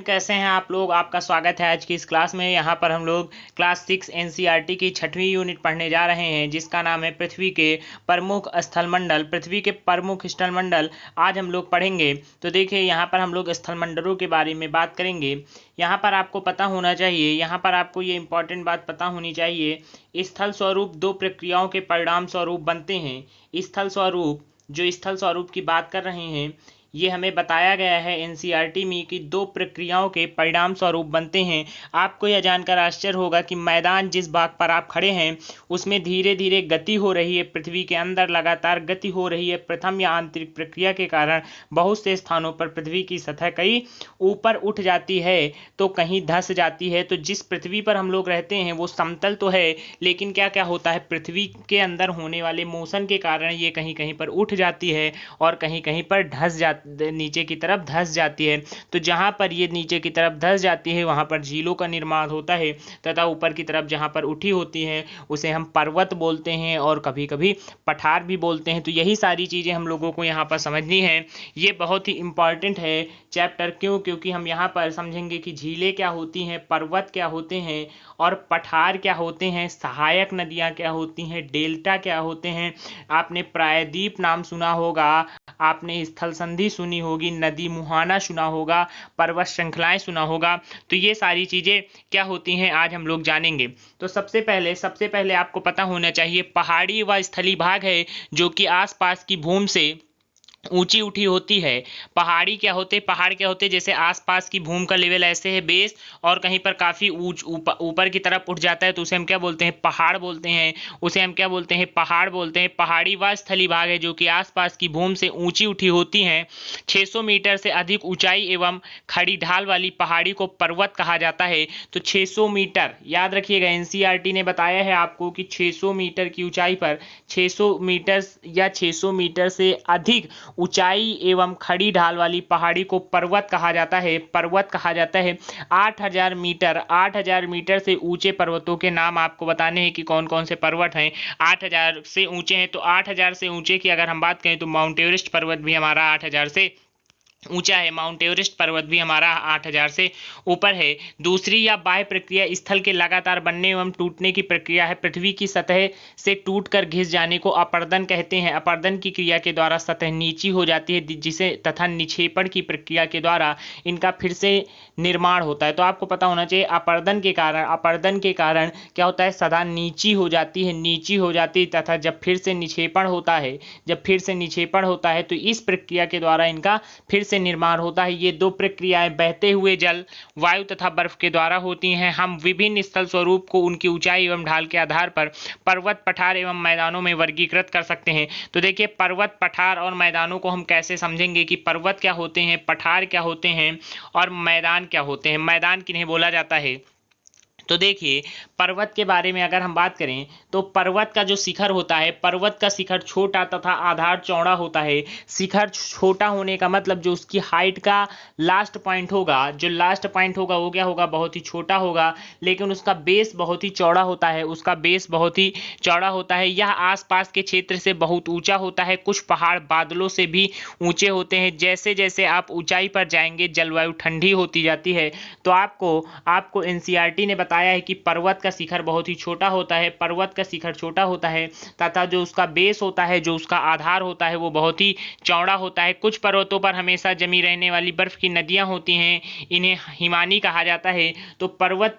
कैसे हैं आप लोग। आपका स्वागत है आज की इस क्लास में। यहाँ पर हम लोग क्लास 6 एनसीईआरटी की 6वीं यूनिट पढ़ने जा रहे हैं, जिसका नाम है पृथ्वी के प्रमुख स्थलमंडल। पृथ्वी के प्रमुख स्थलमंडल आज हम लोग पढ़ेंगे। तो देखिए, यहाँ पर हम लोग स्थलमंडलों के बारे में बात करेंगे। यहाँ पर आपको पता होना चाहिए, यहाँ पर आपको ये इंपॉर्टेंट बात पता होनी चाहिए, स्थल स्वरूप दो प्रक्रियाओं के परिणाम स्वरूप बनते हैं। स्थल स्वरूप, जो स्थल स्वरूप की बात कर रहे हैं, ये हमें बताया गया है एनसीईआरटी में कि दो प्रक्रियाओं के परिणाम स्वरूप बनते हैं। आपको यह जानकर आश्चर्य होगा कि मैदान जिस भाग पर आप खड़े हैं उसमें धीरे धीरे गति हो रही है, पृथ्वी के अंदर लगातार गति हो रही है। प्रथम या आंतरिक प्रक्रिया के कारण बहुत से स्थानों पर पृथ्वी की सतह कहीं ऊपर उठ जाती है तो कहीं धंस जाती है। तो जिस पृथ्वी पर हम लोग रहते हैं वो समतल तो है, लेकिन क्या क्या होता है, पृथ्वी के अंदर होने वाले मोशन के कारण ये कहीं कहीं पर उठ जाती है और कहीं कहीं पर नीचे की तरफ धंस जाती है। तो जहां पर ये नीचे की तरफ धंस जाती है वहां पर झीलों का निर्माण होता है, तथा ऊपर की तरफ जहां पर उठी होती हैं उसे हम पर्वत बोलते हैं और कभी कभी पठार भी बोलते हैं। तो यही सारी चीजें हम लोगों को यहाँ पर समझनी है। ये बहुत ही इंपॉर्टेंट है चैप्टर। क्योंकि हम यहाँ पर समझेंगे कि झीलें क्या होती हैं, पर्वत क्या होते हैं और पठार क्या होते हैं, सहायक नदियाँ क्या होती हैं, डेल्टा क्या होते हैं। आपने प्रायद्वीप नाम सुना होगा, आपने स्थल संधि सुनी होगी, नदी मुहाना सुना होगा, पर्वत श्रृंखलाएं सुना होगा। तो ये सारी चीजें क्या होती हैं आज हम लोग जानेंगे। तो सबसे पहले आपको पता होना चाहिए, पहाड़ी व स्थली भाग है जो कि आसपास की भूमि से ऊंची उठी होती है। पहाड़ी क्या होते, पहाड़ क्या होते, जैसे आसपास की भूमि का लेवल ऐसे है बेस और कहीं पर काफी ऊपर की तरफ उठ जाता है तो उसे हम क्या बोलते हैं, पहाड़ बोलते हैं। उसे हम क्या बोलते हैं, पहाड़ बोलते हैं। पहाड़ी व स्थली भाग है जो कि आसपास की भूमि से ऊंची उठी होती हैं। 600 मीटर से अधिक ऊंचाई एवं खड़ी ढाल वाली पहाड़ी को पर्वत कहा जाता है। तो 600 मीटर याद रखिएगा, एनसीईआरटी ने बताया है आपको कि 600 मीटर की ऊंचाई पर, 600 मीटर या 600 मीटर से अधिक ऊंचाई एवं खड़ी ढाल वाली पहाड़ी को पर्वत कहा जाता है। पर्वत कहा जाता है। 8000 मीटर से ऊंचे पर्वतों के नाम आपको बताने हैं कि कौन कौन से पर्वत हैं 8000 से ऊंचे हैं। तो 8000 से ऊंचे की अगर हम बात करें तो माउंट एवरेस्ट पर्वत भी हमारा 8000 से ऊंचा है। माउंट एवरेस्ट पर्वत भी हमारा 8000 से ऊपर है। दूसरी या बाह्य प्रक्रिया स्थल के लगातार बनने एवं टूटने की प्रक्रिया है। पृथ्वी की सतह से टूटकर घिस जाने को अपर्दन कहते हैं। अपर्दन की क्रिया के द्वारा सतह नीची हो जाती है, जिसे तथा निक्षेपण की प्रक्रिया के द्वारा इनका फिर से निर्माण होता है। तो आपको पता होना चाहिए, अपर्दन के कारण क्या होता है, सतह नीची हो जाती है, तथा जब फिर से निक्षेपण होता है तो इस प्रक्रिया के द्वारा इनका फिर से निर्माण होता है। ये दो प्रक्रियाएं बहते हुए जल, वायु तथा बर्फ के द्वारा होती हैं। हम विभिन्न स्थल स्वरूप को उनकी ऊंचाई एवं ढाल के आधार पर पर्वत, पठार एवं मैदानों में वर्गीकृत कर सकते हैं। तो देखिए, पर्वत, पठार और मैदानों को हम कैसे समझेंगे कि पर्वत क्या होते हैं, पठार क्या होते हैं और मैदान क्या होते हैं। मैदान किन्हें बोला जाता है, तो देखिए, पर्वत के बारे में अगर हम बात करें तो पर्वत का जो शिखर होता है, पर्वत का शिखर छोटा तथा आधार चौड़ा होता है। शिखर छोटा होने का मतलब जो उसकी हाइट का लास्ट पॉइंट होगा, वो क्या होगा, बहुत ही छोटा होगा, लेकिन उसका बेस बहुत ही चौड़ा होता है। यह आसपास के क्षेत्र से बहुत ऊंचा होता है। कुछ पहाड़ बादलों से भी ऊंचे होते हैं। जैसे जैसे आप ऊंचाई पर जाएंगे जलवायु ठंडी होती जाती है। तो आपको एनसीईआरटी ने बताया है कि पर्वत का शिखर बहुत ही छोटा होता है, तथा जो उसका बेस होता है, जो उसका आधार होता है, वो बहुत ही चौड़ा होता है। कुछ पर्वतों पर हमेशा जमी रहने वाली बर्फ की नदियां होती हैं, इन्हें हिमानी कहा जाता है। तो पर्वत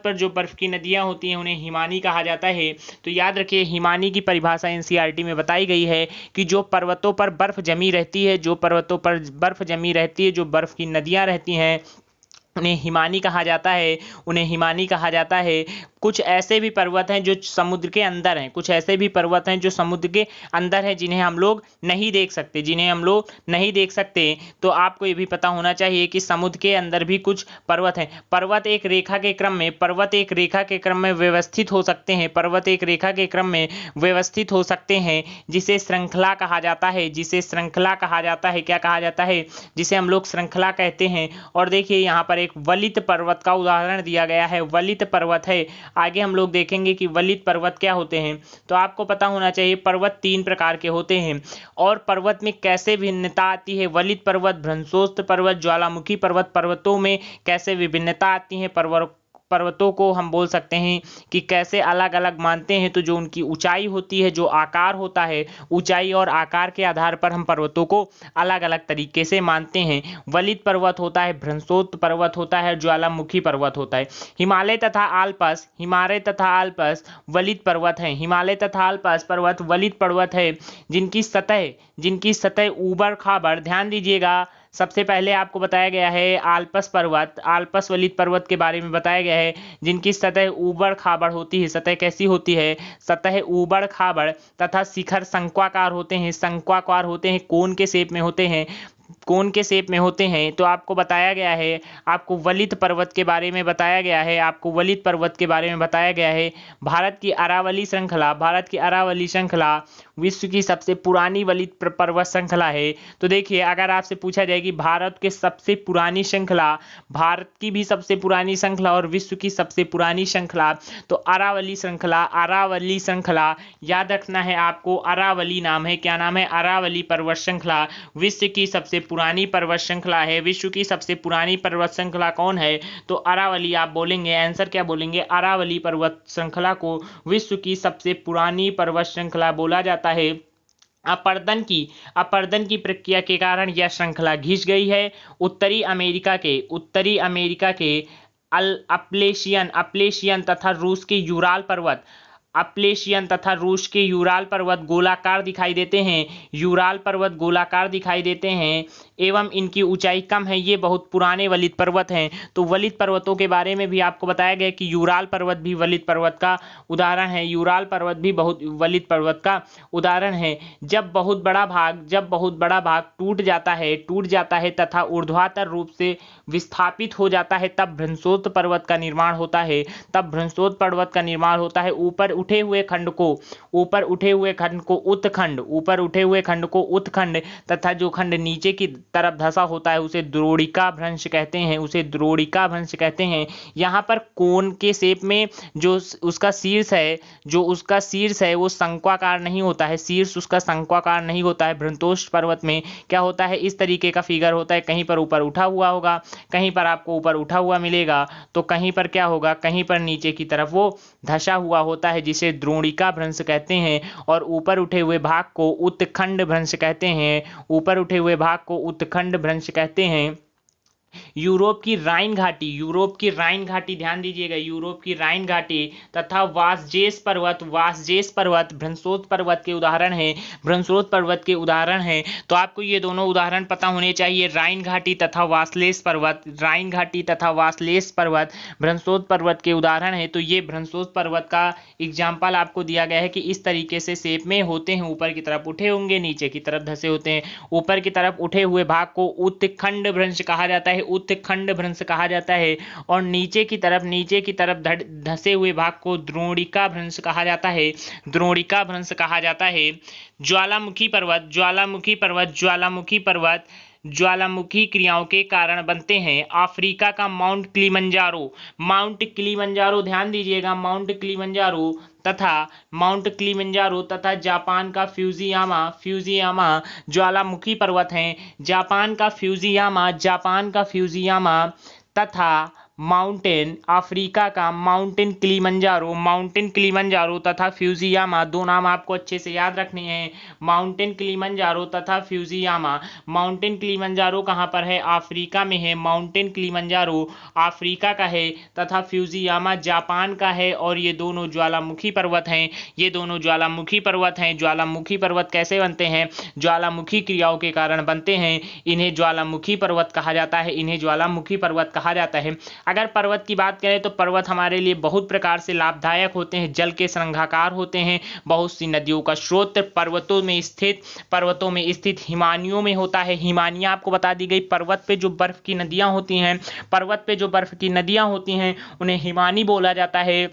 पर जो बर्फ की नदियां होती हैं उन्हें हिमानी कहा जाता है। तो याद रखिए, हिमानी की परिभाषा एनसीईआरटी में बताई गई है कि जो पर्वतों पर बर्फ जमी रहती है, जो बर्फ की नदियां रहती हैं, उन्हें हिमानी कहा जाता है। कुछ ऐसे भी पर्वत हैं जो समुद्र के अंदर हैं, जिन्हें हम लोग नहीं देख सकते, तो आपको ये भी पता होना चाहिए कि समुद्र के अंदर भी कुछ पर्वत हैं। पर्वत एक रेखा के क्रम में व्यवस्थित हो सकते हैं, जिसे श्रृंखला कहा जाता है। क्या कहा जाता है, जिसे हम लोग श्रृंखला कहते हैं। और देखिए, यहाँ पर एक वलित पर्वत का उदाहरण दिया गया है, वलित पर्वत है। आगे हम लोग देखेंगे कि वलित पर्वत क्या होते हैं। तो आपको पता होना चाहिए पर्वत 3 प्रकार के होते हैं और पर्वत में कैसे भिन्नता आती है। वलित पर्वत, भ्रंशोत्थ पर्वत, ज्वालामुखी पर्वत, पर्वतों में कैसे विभिन्नता आती है। पर्वतों को हम बोल सकते हैं कि कैसे अलग अलग मानते हैं। तो जो उनकी ऊंचाई होती है, जो आकार होता है, ऊंचाई और आकार के आधार पर हम पर्वतों को अलग अलग तरीके से मानते हैं। वलित पर्वत होता है, भ्रंशोत्थ पर्वत होता है, ज्वालामुखी पर्वत होता है। हिमालय तथा आल्प्स वलित पर्वत हैं। हिमालय तथा आल्प्स पर्वत वलित पर्वत है जिनकी सतह ऊबड़ खाबड़, ध्यान दीजिएगा, सबसे पहले आपको बताया गया है आल्प्स वलित पर्वत के बारे में बताया गया है, जिनकी सतह ऊबड़ खाबड़ होती है। सतह कैसी होती है? सतह ऊबड़ खाबड़ तथा शिखर शंक्वाकार होते हैं, कोन के शेप में होते हैं। तो आपको बताया गया है, आपको वलित पर्वत के बारे में बताया गया है। भारत की अरावली श्रृंखला विश्व की सबसे पुरानी वलित पर्वत श्रृंखला है। तो देखिए, अगर आपसे पूछा जाए कि भारत की भी सबसे पुरानी श्रृंखला और विश्व की सबसे पुरानी श्रृंखला, तो अरावली श्रृंखला याद रखना है आपको। अरावली नाम है, क्या नाम है? अरावली पर्वत श्रृंखला विश्व की सबसे पुरानी पर्वत श्रृंखला है। विश्व की सबसे पुरानी पर्वत श्रृंखला कौन है? तो अरावली आप बोलेंगे। आंसर क्या बोलेंगे? अरावली पर्वत श्रृंखला को विश्व की सबसे पुरानी पर्वत श्रृंखला बोला जाता है। अपर्दन की प्रक्रिया के कारण यह श्रृंखला घिस गई है। उत्तरी अमेरिका के अपलेशियन तथा रूस के यूराल पर्वत गोलाकार दिखाई देते हैं एवं इनकी ऊंचाई कम है। ये बहुत पुराने वलित पर्वत हैं। तो वलित पर्वतों के बारे में भी आपको बताया गया कि यूराल पर्वत भी वलित पर्वत का उदाहरण है। जब बहुत बड़ा भाग टूट जाता है तथा ऊर्ध्वाधर रूप से विस्थापित हो जाता है, तब भ्रंशोत्थ पर्वत का निर्माण होता है। ऊपर उठे हुए खंड को उत्खंड तथा जो खंड नीचे की तरफ धंसा होता है उसे द्रोणिका भ्रंश कहते हैं। यहाँ पर कोन के शेप में जो उसका शीर्ष है वो शंक्वाकार नहीं होता है। भ्रंशोत्थ पर्वत में क्या होता है? इस तरीके का फिगर होता है। कहीं पर ऊपर उठा हुआ होगा, कहीं पर आपको ऊपर उठा हुआ मिलेगा, तो कहीं पर क्या होगा? कहीं पर नीचे की तरफ वो धंसा हुआ होता है, जिसे द्रोणिका भ्रंश कहते हैं। और ऊपर उठे हुए भाग को उत्खंड भ्रंश कहते हैं। यूरोप की राइन घाटी, ध्यान दीजिएगा, यूरोप की राइन घाटी तथा वासजेस पर्वत भ्रंशोत्थ पर्वत के उदाहरण हैं। तो आपको ये दोनों उदाहरण पता होने चाहिए, राइन घाटी तथा वासलेस पर्वत भ्रंशोत्थ पर्वत के उदाहरण है। तो ये भ्रंशोत्थ पर्वत का एग्जाम्पल आपको दिया गया है कि इस तरीके से शेप में होते हैं। ऊपर की तरफ उठे होंगे, नीचे की तरफ धंसे होते हैं। ऊपर की तरफ उठे हुए भाग को उत्खंड भ्रंश कहा जाता है और नीचे की तरफ धंसे हुए भाग को द्रोणिका भ्रंश कहा जाता है। ज्वालामुखी पर्वत ज्वालामुखी क्रियाओं के कारण बनते हैं। अफ्रीका का माउंट किलिमंजारो, ध्यान दीजिएगा, माउंट किलिमंजारो तथा जापान का फ्यूजियामा ज्वालामुखी पर्वत हैं। जापान का फ्यूजियामा तथा अफ्रीका का माउंटेन किलिमंजारो तथा फ्यूजियामा, दो नाम आपको अच्छे से याद रखने हैं। माउंटेन किलिमंजारो तथा फ्यूजियामा। माउंटेन किलिमंजारो कहाँ पर है? अफ्रीका में है। माउंटेन किलिमंजारो अफ्रीका का है तथा फ्यूजियामा जापान का है। और ये दोनों ज्वालामुखी पर्वत हैं। ज्वालामुखी पर्वत कैसे बनते हैं? ज्वालामुखी क्रियाओं के कारण बनते हैं। इन्हें ज्वालामुखी पर्वत कहा जाता है। अगर पर्वत की बात करें तो पर्वत हमारे लिए बहुत प्रकार से लाभदायक होते हैं। जल के श्रृंगाकार होते हैं, बहुत सी नदियों का स्रोत पर्वतों में स्थित हिमानियों में होता है। हिमानियां आपको बता दी गई। पर्वत पे जो बर्फ की नदियां होती हैं उन्हें हिमानी बोला जाता है।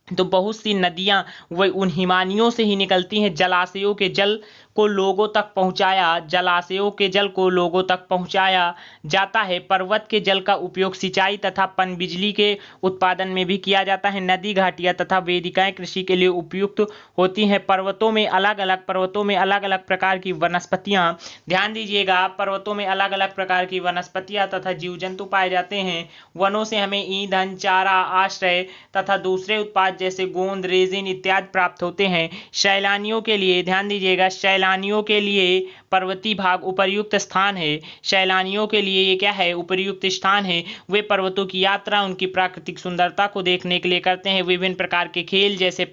तो बहुत सी नदियां वह उन हिमानियों से ही निकलती हैं। जलाशयों के जल को लोगों तक पहुंचाया, जलाशयों के जल को लोगों तक पहुंचाया जाता है। पर्वत के जल का उपयोग सिंचाई तथा पनबिजली के उत्पादन में भी किया जाता है। नदी, घाटियां तथा वेदिकाएं कृषि के लिए उपयुक्त होती हैं। पर्वतों में अलग अलग प्रकार की वनस्पतियां, ध्यान दीजिएगा, पर्वतों में अलग अलग प्रकार की वनस्पतियां तथा जीव जंतु पाए जाते हैं। वनों से हमें ईंधन, चारा, आश्रय तथा दूसरे उत्पाद जैसे गोंद, रेजिन इत्यादि प्राप्त होते हैं। सैलानियों के लिए, ध्यान दीजिएगा, सैलानियों के लिए पर्वतीय भाग उपर्युक्त स्थान है। सैलानियों के लिए ये क्या है? उपर्युक्त स्थान है। वे पर्वतों की यात्रा उनकी प्राकृतिक सुंदरता को देखने के लिए करते हैं। विभिन्न प्रकार के खेल जैसे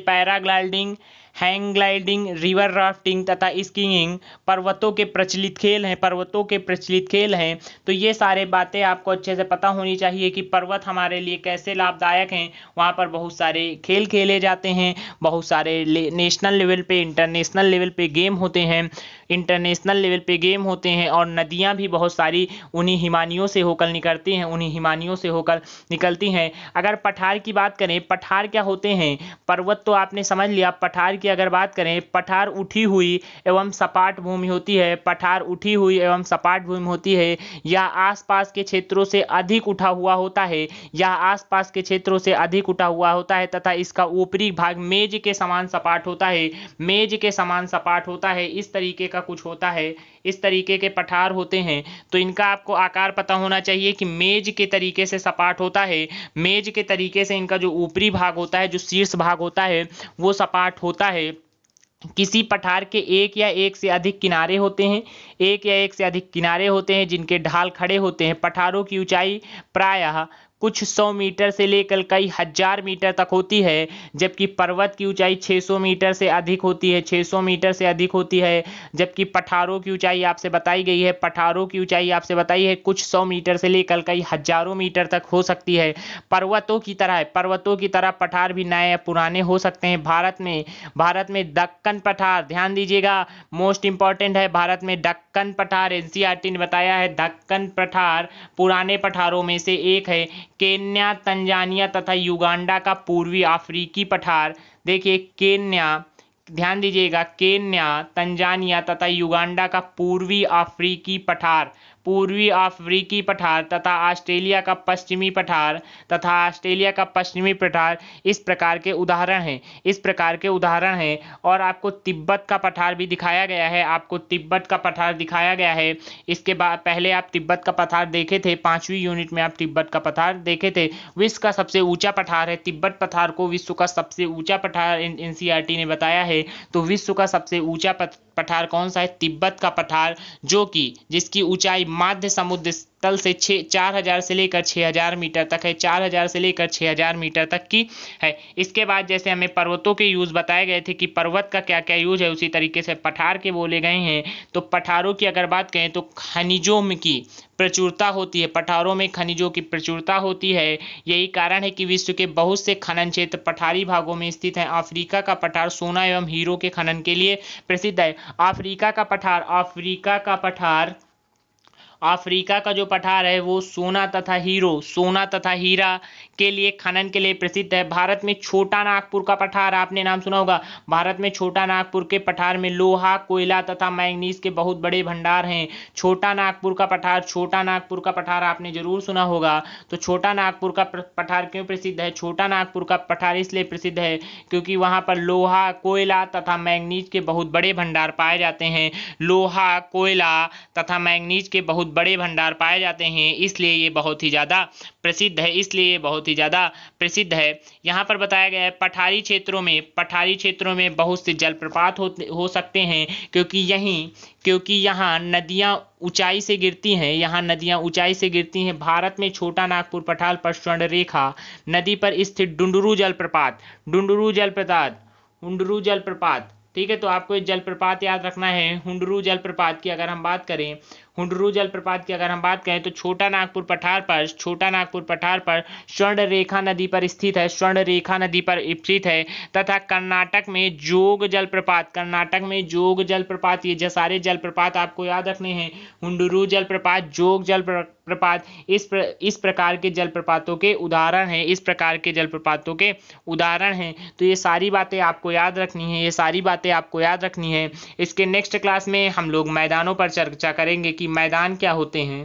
paragliding, hang gliding, river rafting तथा स्कीइंग पर्वतों के प्रचलित खेल हैं। तो ये सारे बातें आपको अच्छे से पता होनी चाहिए कि पर्वत हमारे लिए कैसे लाभदायक हैं। वहाँ पर बहुत सारे खेल खेले जाते हैं, बहुत सारे नेशनल लेवल पे, इंटरनेशनल लेवल पे गेम होते हैं और नदियाँ भी बहुत सारी उन्हीं हिमानियों से होकर निकलती हैं। अगर पठार की बात करें, पठार क्या होते हैं? पर्वत तो आपने समझ लिया। पठार की अगर बात करें, पठार उठी हुई एवं सपाट भूमि होती है या आसपास के क्षेत्रों से अधिक उठा हुआ होता है तथा इसका ऊपरी भाग मेज के समान सपाट होता है। इस तरीके का कुछ होता है, इस तरीके के पठार होते हैं। तो इनका आपको आकार पता होना चाहिए कि मेज के तरीके से सपाट होता है। मेज के तरीके से इनका जो ऊपरी भाग होता है, जो शीर्ष भाग होता है, वो सपाट होता है। किसी पठार के एक या एक से अधिक किनारे होते हैं जिनके ढाल खड़े होते हैं। पठारों की ऊंचाई प्रायः कुछ 100 मीटर से लेकर कई हजार मीटर तक होती है, जबकि पर्वत की ऊंचाई 600 मीटर से अधिक होती है। जबकि पठारों की ऊंचाई आपसे बताई है कुछ 100 मीटर से लेकर कई हजारों मीटर तक हो सकती है। पर्वतों की तरह पठार भी नए या पुराने हो सकते हैं। भारत में दक्कन पठार, ध्यान दीजिएगा, मोस्ट इंपॉर्टेंट है। भारत में दक्कन पठार, एनसीईआरटी ने बताया है, दक्कन पठार पुराने पठारों में से एक है। केन्या, तंजानिया तथा युगांडा का पूर्वी अफ्रीकी पठार, देखिए केन्या, ध्यान दीजिएगा, केन्या, तंजानिया तथा युगांडा का पूर्वी अफ्रीकी पठार तथा ऑस्ट्रेलिया का पश्चिमी पठार इस प्रकार के उदाहरण हैं। और आपको तिब्बत का पठार भी दिखाया गया है। इसके बाद पहले आप तिब्बत का पठार देखे थे, 5वीं यूनिट में आप तिब्बत का पठार देखे थे। विश्व का सबसे ऊंचा पठार है तिब्बत पठार को विश्व का सबसे ऊंचा पठार एनसीईआरटी ने बताया है। तो विश्व का सबसे ऊंचा पठार कौन सा है? तिब्बत का पठार, जिसकी ऊंचाई माध्य समुद्र तल से 4000 से लेकर 6000 मीटर तक है। 4000 से लेकर 6000 मीटर तक की है। इसके बाद जैसे हमें पर्वतों के यूज बताए गए थे कि पर्वत का क्या क्या यूज है, उसी तरीके से पठार के बोले गए हैं। तो पठारों की अगर बात करें तो खनिजों की प्रचुरता होती है। पठारों में खनिजों की प्रचुरता होती है। यही कारण है कि विश्व के बहुत से खनन क्षेत्र पठारी भागों में स्थित हैं। अफ्रीका का पठार सोना एवं हीरो के खनन के लिए प्रसिद्ध है। अफ्रीका का जो पठार है वो सोना तथा हीरा के लिए खनन के लिए प्रसिद्ध है। भारत में छोटा नागपुर का पठार, आपने नाम सुना होगा। भारत में छोटा नागपुर के पठार में लोहा, कोयला तथा मैंगनीज के बहुत बड़े भंडार हैं। छोटा नागपुर का पठार आपने जरूर सुना होगा। तो छोटा नागपुर का पठार क्यों प्रसिद्ध है? छोटा नागपुर का पठार इसलिए प्रसिद्ध है क्योंकि वहां पर लोहा, कोयला तथा मैंगनीज के बहुत बड़े भंडार पाए जाते हैं। लोहा, कोयला तथा मैंगनीज के बहुत बड़े भंडार पाए जाते हैं, इसलिए ये बहुत ही ज़्यादा प्रसिद्ध है। यहाँ पर बताया गया है पठारी क्षेत्रों में बहुत से जलप्रपात हो सकते हैं क्योंकि यहाँ नदियाँ ऊंचाई से गिरती हैं। भारत में छोटा नागपुर पठार पर स्वर्णरेखा नदी पर स्थित हुंडरू जलप्रपात, ठीक है। तो आपको एक जलप्रपात याद रखना है। हुंडरू जलप्रपात की अगर हम बात करें तो छोटा नागपुर पठार पर स्वर्णरेखा नदी पर स्थित है। तथा कर्नाटक में जोग जलप्रपात, ये सारे जलप्रपात आपको याद रखने हैं। हुंडरू जलप्रपात, जोग जलप्रपात इस प्रकार के जलप्रपातों के उदाहरण हैं, इस प्रकार के जलप्रपातों के उदाहरण हैं। तो ये सारी बातें आपको याद रखनी है, ये सारी बातें आपको याद रखनी है। इसके नेक्स्ट क्लास में हम लोग मैदानों पर चर्चा करेंगे कि मैदान क्या होते हैं।